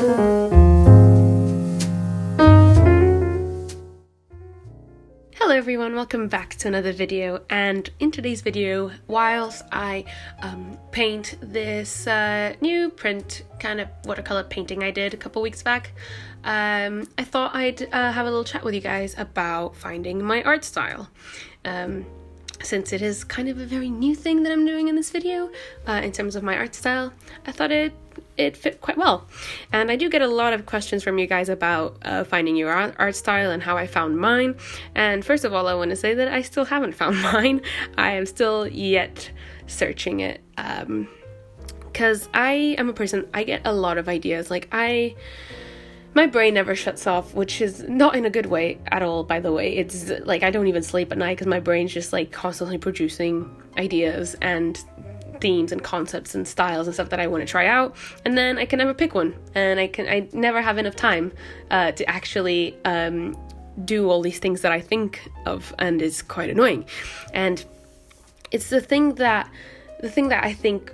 Hello everyone, welcome back to another video, and in today's video, whilst I paint this new print kind of watercolor painting I did a couple weeks back, I thought I'd have a little chat with you guys about finding my art style. Since it is kind of a very new thing that I'm doing in this video, in terms of my art style, I thought it fit quite well. And I do get a lot of questions from you guys about finding your art style and how I found mine. And first of all, I want to say that I still haven't found mine. I am still yet searching it, because I am a person, I get a lot of ideas. My brain never shuts off, which is not in a good way at all, by the way. It's like I don't even sleep at night because my brain's just like constantly producing ideas and themes and concepts and styles and stuff that I want to try out, and then I can never pick one, and I never have enough time to actually do all these things that I think of, and it's quite annoying. And it's the thing that I think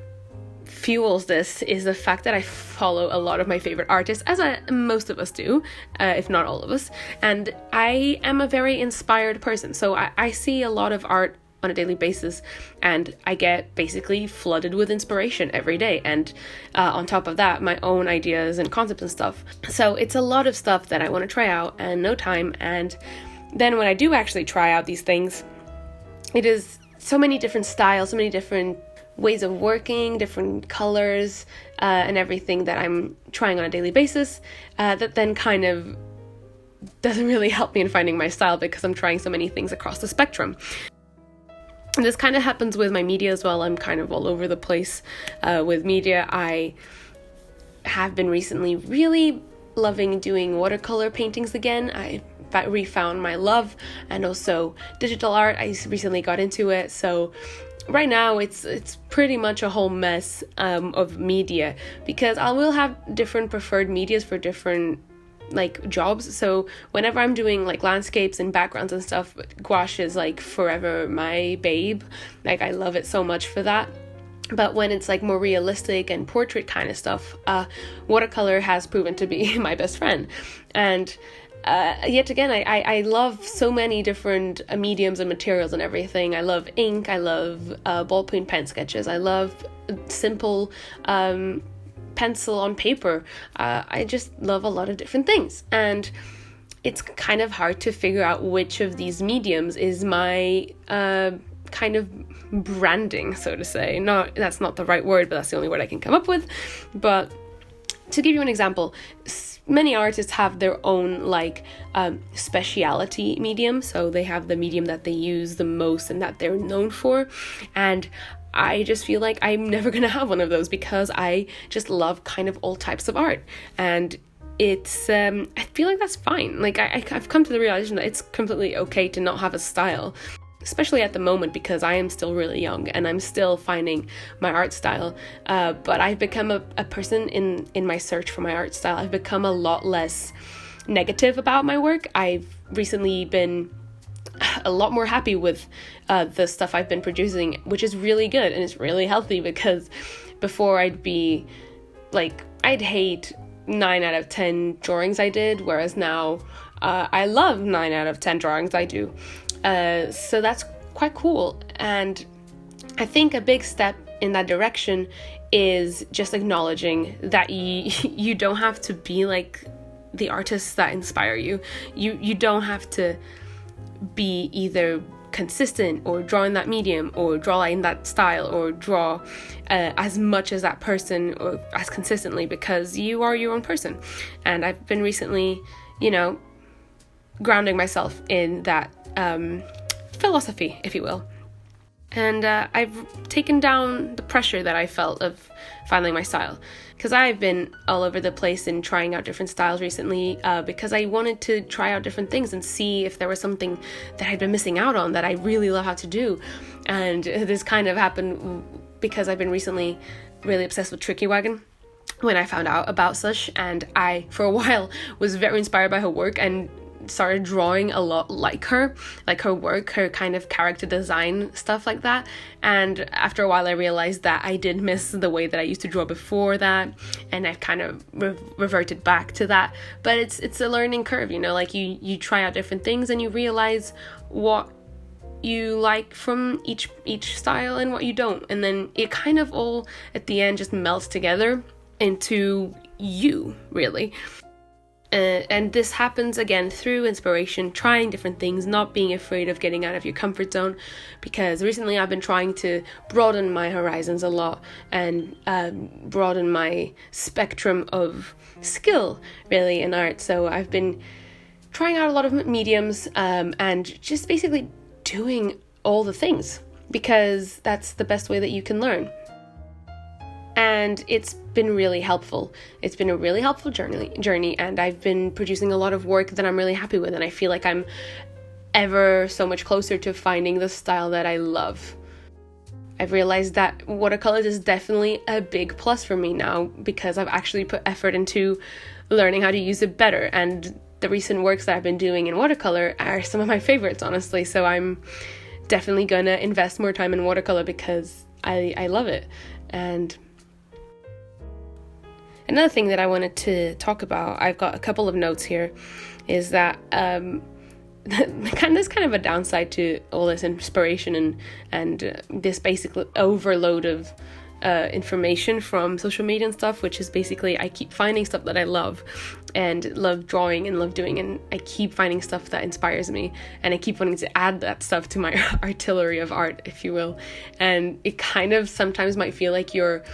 fuels this is the fact that I follow a lot of my favorite artists, as most of us do, if not all of us, and I am a very inspired person, so I see a lot of art on a daily basis, and I get basically flooded with inspiration every day, and on top of that, my own ideas and concepts and stuff. So it's a lot of stuff that I want to try out and no time, and then when I do actually try out these things, it is so many different styles, so many different ways of working, different colors, and everything that I'm trying on a daily basis, that then kind of doesn't really help me in finding my style because I'm trying so many things across the spectrum. And this kind of happens with my media as well. I'm kind of all over the place with media. I have been recently really loving doing watercolor paintings again. I refound my love, and also digital art. I recently got into it, so right now it's pretty much a whole mess of media, because I will have different preferred medias for different like jobs. So whenever I'm doing like landscapes and backgrounds and stuff, gouache is like forever my babe. Like I love it so much for that. But when it's like more realistic and portrait kind of stuff, watercolor has proven to be my best friend. And yet again, I love so many different mediums and materials and everything. I love ink, I love ballpoint pen sketches, I love simple pencil on paper. I just love a lot of different things, and it's kind of hard to figure out which of these mediums is my kind of branding, so to say. No, that's not the right word, but that's the only word I can come up with. But to give you an example, many artists have their own like speciality medium, so they have the medium that they use the most and that they're known for, and I just feel like I'm never gonna have one of those because I just love kind of all types of art, and it's I feel like that's fine. Like I've come to the realization that it's completely okay to not have a style, especially at the moment, because I am still really young and I'm still finding my art style, but I've become a person in my search for my art style. I've become a lot less negative about my work. I've recently been a lot more happy with the stuff I've been producing, which is really good and it's really healthy, because before I'd be like, I'd hate 9 out of 10 drawings I did, whereas now I love 9 out of 10 drawings I do. So that's quite cool, and I think a big step in that direction is just acknowledging that you don't have to be like the artists that inspire you. You don't have to be either consistent or draw in that medium or draw in that style or draw as much as that person or as consistently, because you are your own person. And I've been recently, grounding myself in that philosophy, if you will. And I've taken down the pressure that I felt of finding my style, because I've been all over the place in trying out different styles recently, because I wanted to try out different things and see if there was something that I'd been missing out on that I really love how to do. And this kind of happened because I've been recently really obsessed with Tricky Wagon when I found out about such, and I for a while was very inspired by her work and started drawing a lot like her work, her kind of character design, stuff like that. And after a while I realized that I did miss the way that I used to draw before that, and I've kind of reverted back to that. But it's a learning curve, you know, like you try out different things and you realize what you like from each style and what you don't, and then it kind of all at the end just melts together into you, really. And this happens again through inspiration, trying different things, not being afraid of getting out of your comfort zone, because recently I've been trying to broaden my horizons a lot and broaden my spectrum of skill, really, in art. So I've been trying out a lot of mediums and just basically doing all the things, because that's the best way that you can learn. And it's been really helpful. It's been a really helpful journey, and I've been producing a lot of work that I'm really happy with, and I feel like I'm ever so much closer to finding the style that I love. I've realized that watercolors is definitely a big plus for me now, because I've actually put effort into learning how to use it better, and the recent works that I've been doing in watercolor are some of my favorites, honestly. So I'm definitely gonna invest more time in watercolor because I love it. And another thing that I wanted to talk about, I've got a couple of notes here, is that there's kind of a downside to all this inspiration and this basic overload of information from social media and stuff, which is basically I keep finding stuff that I love and love drawing and love doing, and I keep finding stuff that inspires me, and I keep wanting to add that stuff to my artillery of art, if you will. And it kind of sometimes might feel like you're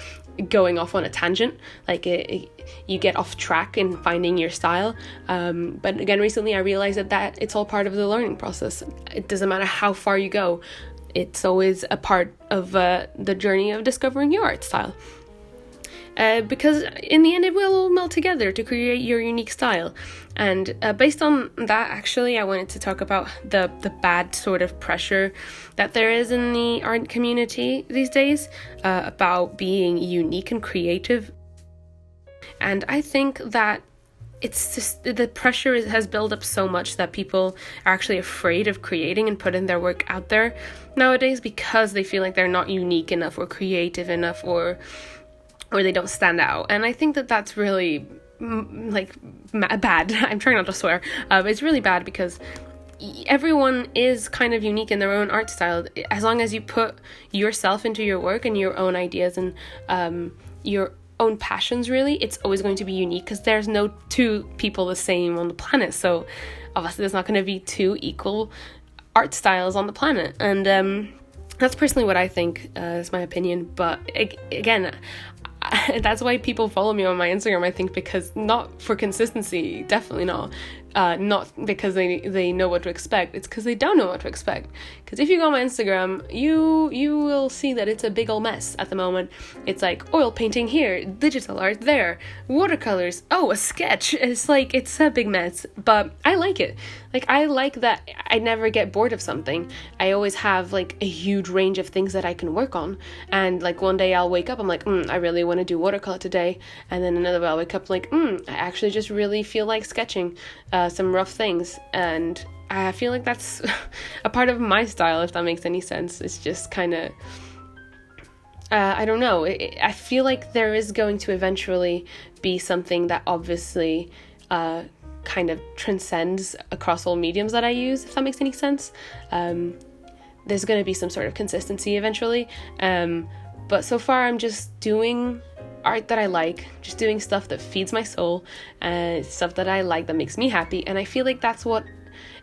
going off on a tangent, like you get off track in finding your style, but again, recently I realized that it's all part of the learning process. It doesn't matter how far you go, it's always a part of the journey of discovering your art style, because in the end it will all melt together to create your unique style. And based on that, actually, I wanted to talk about the bad sort of pressure that there is in the art community these days about being unique and creative. And I think that it's just the pressure has built up so much that people are actually afraid of creating and putting their work out there nowadays, because they feel like they're not unique enough or creative enough, or they don't stand out. And I think that that's really bad. I'm trying not to swear. It's really bad, because everyone is kind of unique in their own art style, as long as you put yourself into your work and your own ideas and your own passions. Really, it's always going to be unique, because there's no two people the same on the planet. So obviously there's not going to be two equal art styles on the planet, and that's personally what I think, is my opinion. But again, that's why people follow me on my Instagram, I think, because not for consistency, definitely not. Not because they know what to expect, it's because they don't know what to expect. Because if you go on my Instagram, you will see that it's a big old mess at the moment. It's like oil painting here, digital art there, watercolors, a sketch. It's like, it's a big mess, but I like it. Like, I like that I never get bored of something. I always have like a huge range of things that I can work on, and like one day I'll wake up, I'm like, I really want to do watercolor today, and then another day I'll wake up like, I actually just really feel like sketching some rough things. And I feel like that's a part of my style, if that makes any sense. It's just kind of I don't know, I feel like there is going to eventually be something that obviously kind of transcends across all mediums that I use, if that makes any sense. There's going to be some sort of consistency eventually, but so far I'm just doing art that I like, just doing stuff that feeds my soul, stuff that I like, that makes me happy. And I feel like that's what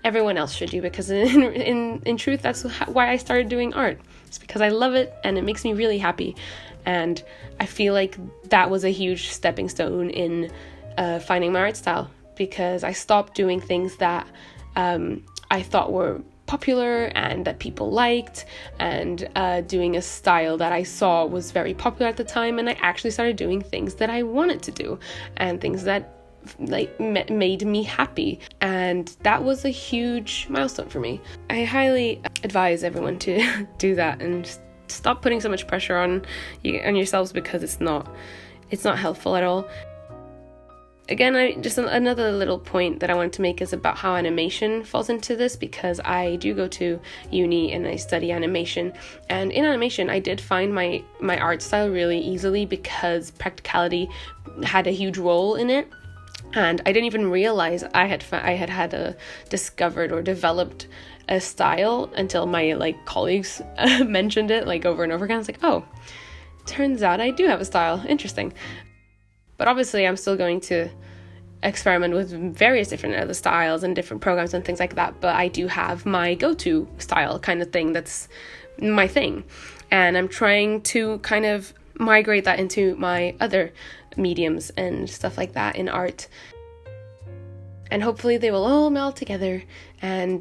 everyone else should do, because in truth, that's why I started doing art. It's because I love it and it makes me really happy. And I feel like that was a huge stepping stone in finding my art style, because I stopped doing things that I thought were popular and that people liked, and doing a style that I saw was very popular at the time, and I actually started doing things that I wanted to do and things that made me happy. And that was a huge milestone for me. I highly advise everyone to do that and stop putting so much pressure on yourselves, because it's not helpful at all. again, just another little point that I wanted to make is about how animation falls into this, because I do go to uni and I study animation, and in animation I did find my art style really easily because practicality had a huge role in it, and I didn't even realize I had discovered or developed a style until my colleagues mentioned it over and over again. It's like, oh, turns out I do have a style. Interesting. But obviously I'm still going to experiment with various different other styles and different programs and things like that, but I do have my go-to style kind of thing that's my thing, and I'm trying to kind of migrate that into my other mediums and stuff like that in art, and hopefully they will all meld together and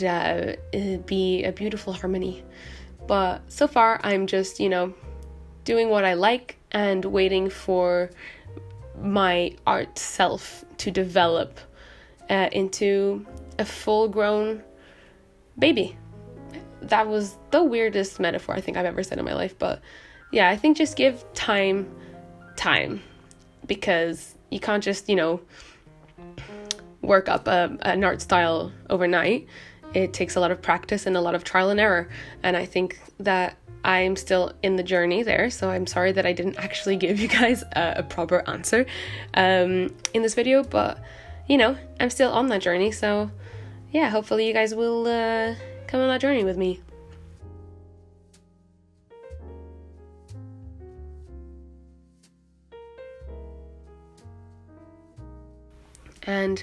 be a beautiful harmony. But so far I'm just doing what I like and waiting for my art self to develop into a full-grown baby. That was the weirdest metaphor I think I've ever said in my life, but yeah, I think just give time, because you can't just work up an art style overnight. It takes a lot of practice and a lot of trial and error, and I think that I'm still in the journey there, so I'm sorry that I didn't actually give you guys a proper answer in this video, but I'm still on that journey, so yeah, hopefully you guys will come on that journey with me. And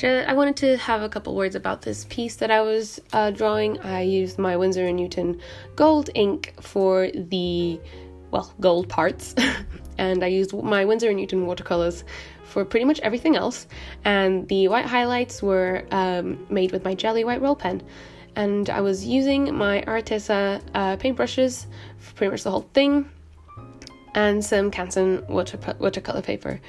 I wanted to have a couple words about this piece that I was drawing. I used my Winsor & Newton gold ink for the, gold parts, and I used my Winsor & Newton watercolors for pretty much everything else, and the white highlights were made with my jelly white roll pen, and I was using my Arteza paintbrushes for pretty much the whole thing, and some Canson watercolor paper.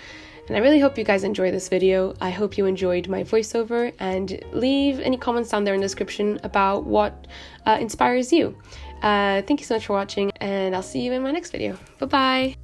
And I really hope you guys enjoy this video. I hope you enjoyed my voiceover, and leave any comments down there in the description about what inspires you. Thank you so much for watching, and I'll see you in my next video. Bye bye!